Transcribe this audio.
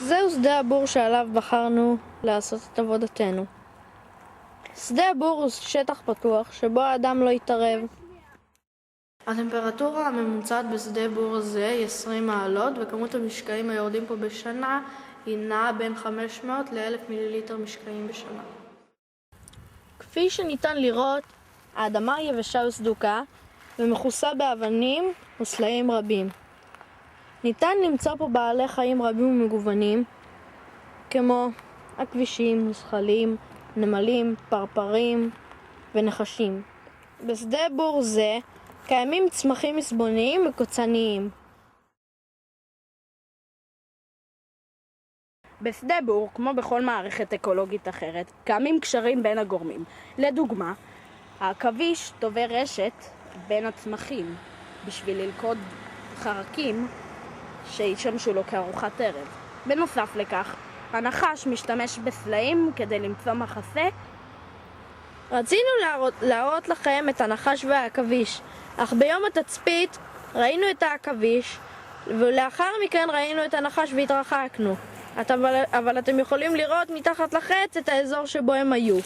זהו שדה הבור שעליו בחרנו לעשות את עבודתנו. שדה הבור הוא שטח פתוח שבו האדם לא יתערב. הטמפרטורה הממוצעת בשדה בור הזה היא 20 מעלות, וכמות המשקעים היורדים פה בשנה היא נעה בין 500 ל-1000 מיליליטר משקעים בשנה. כפי שניתן לראות, האדמה יבשה וסדוקה ומכוסה באבנים וסלעים רבים. ניתן למצוא פה בעלי חיים רבים ומגוונים, כמו עכבישים, זחלים, נמלים, פרפרים ונחשים. בשדה בור זה קיימים צמחים מסבוניים וקוצניים. בשדה בור, כמו בכל מערכת אקולוגית אחרת, קיימים קשרים בין הגורמים. לדוגמה, העכביש טובר רשת בין הצמחים בשביל ללכוד חרקים שישמשו לו כארוחת ערב. בנוסף לכך, הנחש משתמש בסלעים כדי למצוא מחסה. רצינו להראות לכם את הנחש והעכביש, אך ביום התצפית ראינו את העכביש ולאחר מכן ראינו את הנחש והתרחקנו. אבל אתם יכולים לראות מתחת לחץ את האזור שבו הם היו.